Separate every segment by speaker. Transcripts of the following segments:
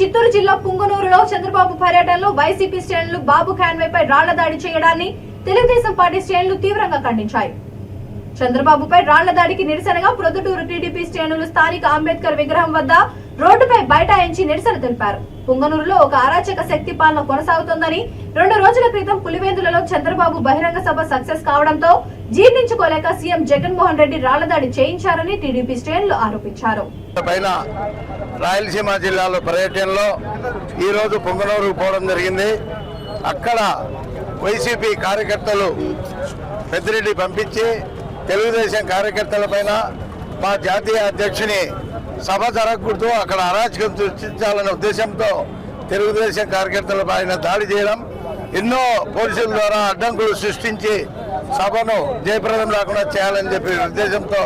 Speaker 1: చిత్తూరు జిల్లా పుంగనూరులో చంద్రబాబు పర్యటనలో వైసీపీ శ్రేణులు బాబు కాన్వేపై రాళ్ల దాడి చేయడాన్ని తెలుగుదేశం పార్టీ శ్రేణులు తీవ్రంగా ఖండించాయి. చంద్రబాబుపై రాళ్ల దాడికి నిరసనగా ప్రొద్దుటూరు టీడీపీ శ్రేణులు స్థానిక అంబేద్కర్ విగ్రహం వద్ద రోడ్డుపై బైఠాయించి నిరసన తెలిపారు. పుంగనూరులో ఒక అరాచక శక్తి పాలన కొనసాగుతోందని, 2 రోజుల క్రితం పులివెందులలో చంద్రబాబు బహిరంగ సభ సక్సెస్ కావడంతో జీర్ణించుకోలేక సీఎం జగన్మోహన్ రెడ్డి రాళ్ల దాడి చేయించారని టీడీపీ శ్రేణులు ఆరోపించారు.
Speaker 2: రాయలసీమ జిల్లాలో పర్యటనలో ఈ రోజు పుంగనూరు పోవడం జరిగింది. అక్కడ వైసీపీ కార్యకర్తలు పెద్దిరెడ్డి పంపించి తెలుగుదేశం కార్యకర్తల పైన మా జాతీయ అధ్యక్షుని సభ జరగకూడదు, అక్కడ అరాచకం సృష్టించాలనే ఉద్దేశంతో తెలుగుదేశం కార్యకర్తల పైన దాడి చేయడం, ఎన్నో పోలీసుల ద్వారా అడ్డంకులు సృష్టించి సభను జయప్రదం లేకుండా చేయాలని చెప్పి ఉద్దేశంతో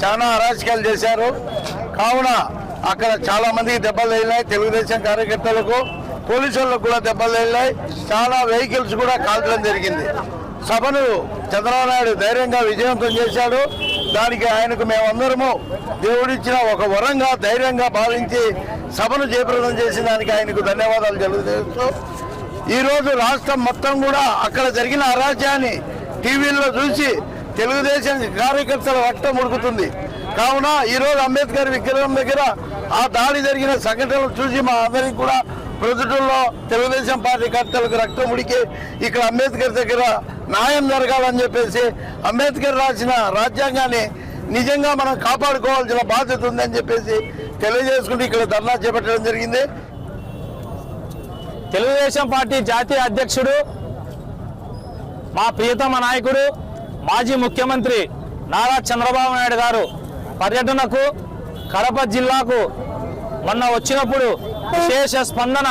Speaker 2: చాలా అరాచకాలు చేశారు. కావున అక్కడ చాలా మందికి దెబ్బలు తగిలినాయి. తెలుగుదేశం కార్యకర్తలకు, పోలీసులకు కూడా దెబ్బలు తగిలినాయి. చాలా వెహికల్స్ కూడా కాల్చడం జరిగింది. సభను చంద్రబాబు నాయుడు ధైర్యంగా విజయవంతం చేశాడు. దానికి ఆయనకు మేమందరము దేవుడిచ్చిన ఒక వరంగా ధైర్యంగా భావించి సభను జయప్రదం చేసిన దానికి ఆయనకు ధన్యవాదాలు తెలియజేస్తూ, ఈరోజు రాష్ట్రం మొత్తం కూడా అక్కడ జరిగిన అరాజ్యాన్ని టీవీల్లో చూసి తెలుగుదేశం కార్యకర్తల రక్తం ఉడుకుతుంది. కావున ఈరోజు అంబేద్కర్ విగ్రహం దగ్గర ఆ దాడి జరిగిన సంఘటనలు చూసి మా అందరికీ కూడా ప్రొద్దుటూరులో తెలుగుదేశం పార్టీ కర్తలకు రక్తం ఉడికి ఇక్కడ అంబేద్కర్ దగ్గర న్యాయం జరగాలని చెప్పేసి అంబేద్కర్ రాసిన రాజ్యాంగాన్ని నిజంగా మనం కాపాడుకోవాల్సిన బాధ్యత ఉందని చెప్పేసి తెలియజేసుకుంటూ ఇక్కడ ధర్నా చేపట్టడం జరిగింది.
Speaker 3: తెలుగుదేశం పార్టీ జాతీయ అధ్యక్షుడు, మా ప్రియతమ నాయకుడు, మాజీ ముఖ్యమంత్రి నారా చంద్రబాబు నాయుడు గారు పర్యటనకు కడప జిల్లాకు మొన్న వచ్చినప్పుడు విశేష స్పందన.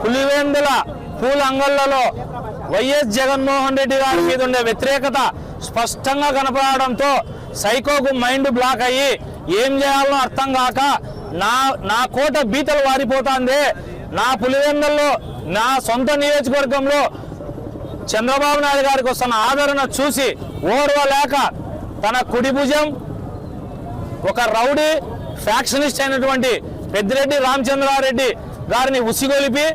Speaker 3: పులివెందుల పూల అంగళ్లలో వైఎస్ జగన్మోహన్ రెడ్డి గారి మీద ఉండే వ్యతిరేకత స్పష్టంగా కనపడడంతో సైకోకు మైండ్ బ్లాక్ అయ్యి ఏం చేయాలో అర్థం కాక నా కోట బీతలు వారిపోతుంది. నా పులివెందుల్లో నా సొంత నియోజకవర్గంలో చంద్రబాబు నాయుడు గారికి వస్తున్న ఆదరణ చూసి ఓర్వలేక తన కుడి భుజం ఒక రౌడీ ఫ్యాక్షనిస్ట్ అయినటువంటి పెద్దిరెడ్డి రామచంద్రారెడ్డి గారిని ఉసిగొలిపి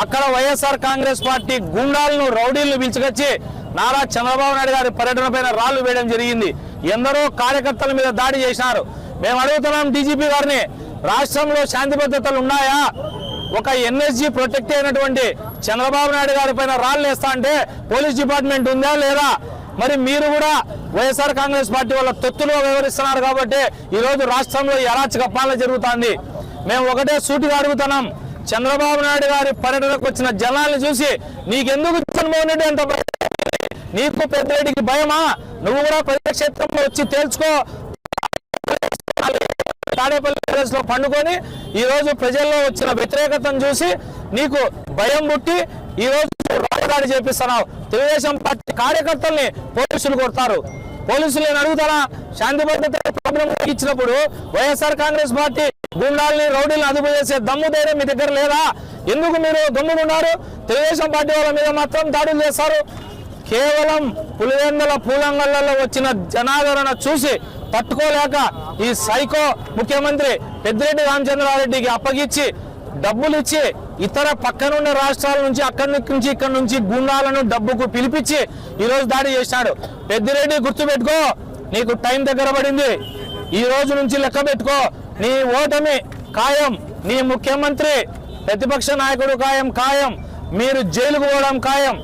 Speaker 3: అక్కడ వైఎస్ఆర్ కాంగ్రెస్ పార్టీ గుండాలను, రౌడీలను పిలుచుకొచ్చి నారా చంద్రబాబు నాయుడు గారి పర్యటన పైన రాళ్లు వేయడం జరిగింది. ఎందరో కార్యకర్తల మీద దాడి చేసినారు. మేము అడుగుతున్నాం డీజీపీ గారిని, రాష్ట్రంలో శాంతి భద్రతలు ఉన్నాయా? ఒక ఎన్ఎస్జీ ప్రొటెక్ట్ అయినటువంటి చంద్రబాబు నాయుడు గారి పైన రాళ్ళు వేస్తా అంటే పోలీస్ డిపార్ట్మెంట్ ఉందా లేదా? మరి మీరు కూడా వైఎస్ఆర్ కాంగ్రెస్ పార్టీ వాళ్ళ తొత్తులో వ్యవహరిస్తున్నారు కాబట్టి ఈరోజు రాష్ట్రంలో అరాచక పాలన జరుగుతుంది. మేము ఒకటే సూటిగా అడుగుతున్నాం, చంద్రబాబు నాయుడు గారి పర్యటనకు వచ్చిన జనాల్ని చూసి నీకెందుకు జగన్మోహన్ రెడ్డి అంత భయం? నీకు పెద్దిరెడ్డికి భయమా? నువ్వు కూడా ప్రజాక్షేత్రంలో వచ్చి తేల్చుకో. తాడేపల్లి ప్రదేశ్లో పండుకొని ఈరోజు ప్రజల్లో వచ్చిన వ్యతిరేకతను చూసి నీకు భయం పుట్టి ఈరోజు రాజధాని చేపిస్తున్నావు. తెలుగుదేశం పార్టీ కార్యకర్తల్ని పోలీసులు కొడతారు. పోలీసులు నేను అడుగుతారా, శాంతి భద్రత ప్రాబ్లం ఇచ్చినప్పుడు వైఎస్ఆర్ కాంగ్రెస్ పార్టీ గుండాలని, రౌడీలను అదుపు చేసే దమ్ము ధైర్యం మీ దగ్గర లేదా? ఎందుకు మీరు దమ్ముకున్నారు? తెలుగుదేశం పార్టీ వాళ్ళ మీద మాత్రం దాడులు చేస్తారు. కేవలం పులివెందుల పూలంగళ్లలో వచ్చిన జనాదరణ చూసి తట్టుకోలేక ఈ సైకో ముఖ్యమంత్రి పెద్దిరెడ్డి రామచంద్రారెడ్డికి అప్పగించి డబ్బులు ఇచ్చి ఇతర పక్కనున్న రాష్ట్రాల నుంచి ఇక్కడ నుంచి గుండాలను డబ్బుకు పిలిపించి ఈరోజు దాడి చేశాడు. పెద్దిరెడ్డి గుర్తుపెట్టుకో, నీకు టైం దగ్గర పడింది. ఈ రోజు నుంచి లెక్క పెట్టుకో. నీ ఓటమి ఖాయం, నీ ముఖ్యమంత్రి ప్రతిపక్ష నాయకుడు ఖాయం, మీరు జైలుకు పోవడం ఖాయం.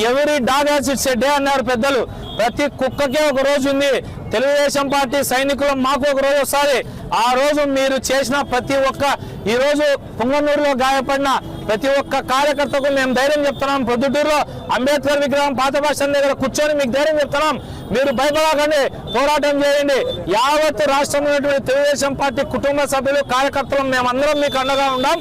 Speaker 3: ఎవరి dog has it's a day అన్నారు పెద్దలు. ప్రతి కుక్కకే ఒక రోజు ఉంది. తెలుగుదేశం పార్టీ సైనికులు మాకు ఒక రోజు వస్తుంది. ఆ రోజు మీరు చేసిన ప్రతి ఒక్క, ఈ రోజు పుంగనూరులో గాయపడిన ప్రతి ఒక్క కార్యకర్తకు మేము ధైర్యం చెప్తున్నాం. ప్రొద్దుటూరులో అంబేద్కర్ విగ్రహం పాత భాషల దగ్గర కూర్చొని మీకు ధైర్యం చెప్తున్నాం. మీరు భయపడకండి, పోరాటం చేయండి. యావత్ రాష్ట్రంలో ఉన్నటువంటి తెలుగుదేశం పార్టీ కుటుంబ సభ్యులు, కార్యకర్తలు మేమందరం మీకు అండగా ఉన్నాం.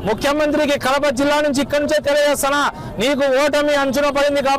Speaker 3: ముఖ్యమంత్రికి కడప జిల్లా నుంచి ఇక్కడి నుంచే తెలియజేస్తున్నా, నీకు ఓటమి అంచున పడింది కాబట్టి